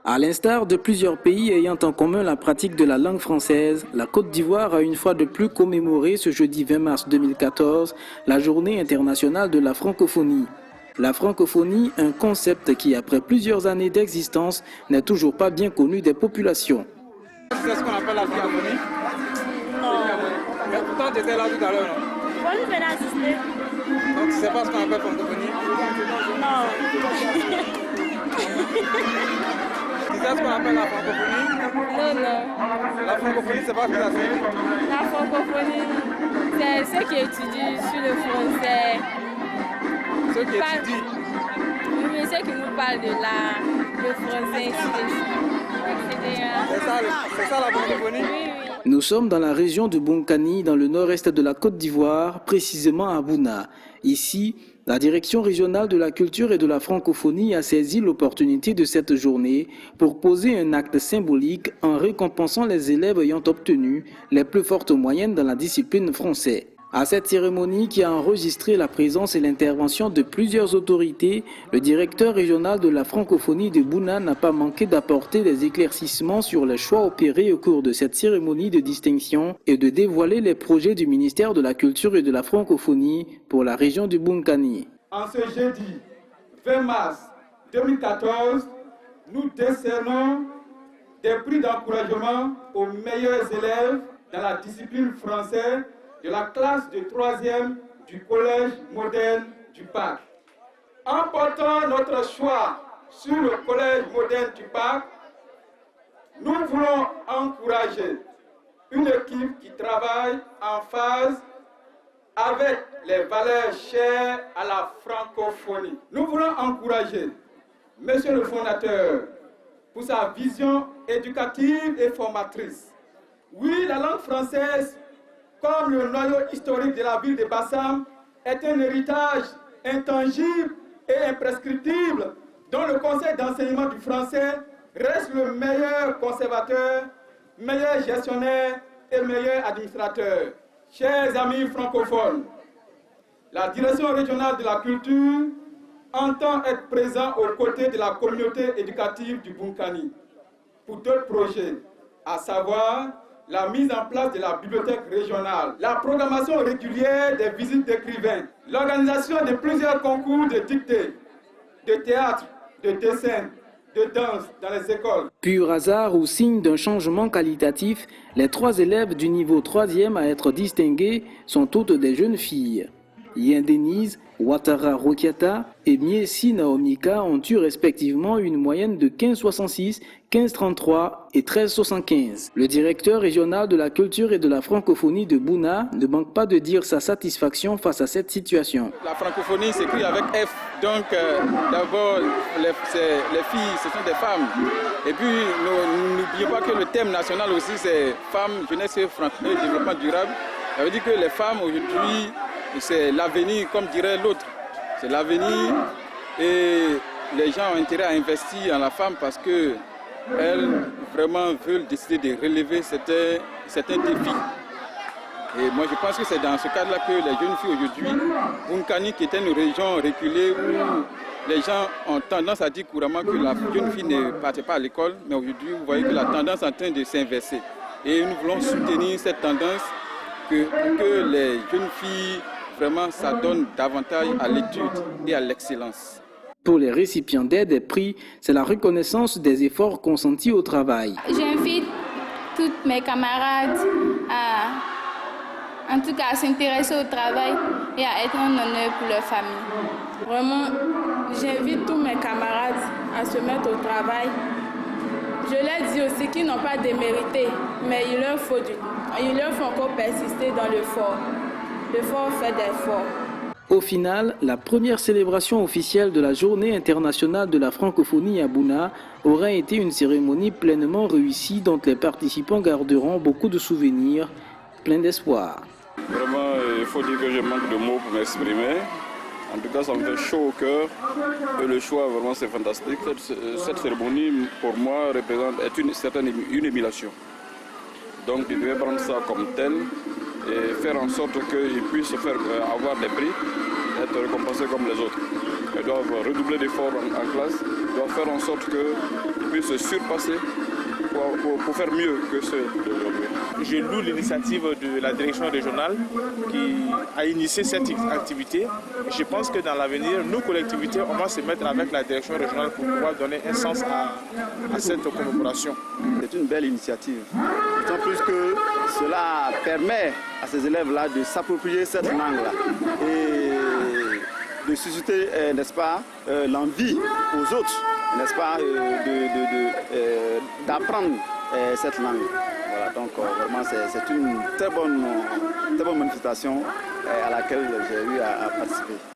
À l'instar de plusieurs pays ayant en commun la pratique de la langue française, la Côte d'Ivoire a une fois de plus commémoré ce jeudi 20 mars 2014 la Journée internationale de la francophonie. La francophonie, un concept qui, après plusieurs années d'existence, n'est toujours pas bien connu des populations. C'est ce qu'on appelle la francophonie? Non. Mais pourtant, tu étais là tout à l'heure, non? Moi, je venais assister. Donc, tu ne sais pas ce qu'on appelle francophonie? Non. Tu sais ce qu'on appelle la francophonie? Non. La francophonie, c'est pas ce que tu as suivi? La francophonie, c'est ceux qui étudient sur le français. Ceux qui étudient? Oui, ceux qui nous parlent de l'art, le français, etc. C'est ça la francophonie? Oui. Nous sommes dans la région de Bonkani, dans le nord-est de la Côte d'Ivoire, précisément à Bouna. Ici, la Direction régionale de la culture et de la francophonie a saisi l'opportunité de cette journée pour poser un acte symbolique en récompensant les élèves ayant obtenu les plus fortes moyennes dans la discipline française. À cette cérémonie qui a enregistré la présence et l'intervention de plusieurs autorités, le directeur régional de la francophonie de Bouna n'a pas manqué d'apporter des éclaircissements sur les choix opérés au cours de cette cérémonie de distinction et de dévoiler les projets du ministère de la Culture et de la francophonie pour la région du Bonkani. En ce jeudi 20 mars 2014, nous décernons des prix d'encouragement aux meilleurs élèves dans la discipline française de la classe de 3e du collège moderne du Parc. En portant notre choix sur le collège moderne du Parc, nous voulons encourager une équipe qui travaille en phase avec les valeurs chères à la francophonie. Nous voulons encourager Monsieur le fondateur pour sa vision éducative et formatrice. Oui, la langue française, comme le noyau historique de la ville de Bassam, est un héritage intangible et imprescriptible dont le conseil d'enseignement du français reste le meilleur conservateur, meilleur gestionnaire et meilleur administrateur. Chers amis francophones, la direction régionale de la culture entend être présent aux côtés de la communauté éducative du Bonkani pour deux projets, à savoir la mise en place de la bibliothèque régionale, la programmation régulière des visites d'écrivains, l'organisation de plusieurs concours de dictée, de théâtre, de dessin, de danse dans les écoles. Pur hasard ou signe d'un changement qualitatif, les 3 élèves du niveau 3e à être distingués sont toutes des jeunes filles. Yen Denise, Ouattara Rokiata et Miesi Naomika ont eu respectivement une moyenne de 15,66, 15,33 et 13,75. Le directeur régional de la culture et de la francophonie de Bouna ne manque pas de dire sa satisfaction face à cette situation. La francophonie s'écrit avec F, donc d'abord les filles, ce sont des femmes. Et puis n'oubliez pas que le thème national aussi c'est femmes, jeunesse et francophonie, développement durable. Ça veut dire que les femmes aujourd'hui, c'est l'avenir, comme dirait l'autre. C'est l'avenir et les gens ont intérêt à investir en la femme parce qu'elles vraiment veulent décider de relever certains défis. Et moi je pense que c'est dans ce cadre-là que les jeunes filles aujourd'hui, Bonkani qui était une région reculée où les gens ont tendance à dire couramment que la jeune fille ne partait pas à l'école, mais aujourd'hui vous voyez que la tendance est en train de s'inverser. Et nous voulons soutenir cette tendance pour que les jeunes filles vraiment s'adonnent davantage à l'étude et à l'excellence. Pour les récipiendaires des prix, c'est la reconnaissance des efforts consentis au travail. J'invite toutes mes camarades en tout cas à s'intéresser au travail et à être un honneur pour leur famille. Vraiment, j'invite tous mes camarades à se mettre au travail. Je leur dis aussi qu'ils n'ont pas démérité, mais il leur faut encore persister dans l'effort. L'effort fait d'efforts. Au final, la première célébration officielle de la Journée internationale de la francophonie à Bouna aura été une cérémonie pleinement réussie dont les participants garderont beaucoup de souvenirs, pleins d'espoir. Vraiment, il faut dire que je manque de mots pour m'exprimer. En tout cas, ça me fait chaud au cœur. Et le choix, vraiment, c'est fantastique. Cette cérémonie, pour moi, est une émulation. Donc, je devais prendre ça comme tel et faire en sorte qu'ils puissent avoir des prix, être récompensés comme les autres. Ils doivent redoubler d'efforts en classe doit faire en sorte qu'ils puissent se surpasser pour faire mieux que ceux d'aujourd'hui. Je loue l'initiative de la direction régionale qui a initié cette activité. Je pense que dans l'avenir, nos collectivités, on va se mettre avec la direction régionale pour pouvoir donner un sens à cette commémoration. C'est une belle initiative, d'autant plus que cela permet à ces élèves-là de s'approprier cette langue-là et de susciter, n'est-ce pas, l'envie aux autres, n'est-ce pas, d'apprendre cette langue. Voilà, donc vraiment c'est une très bonne manifestation à laquelle j'ai eu à participer.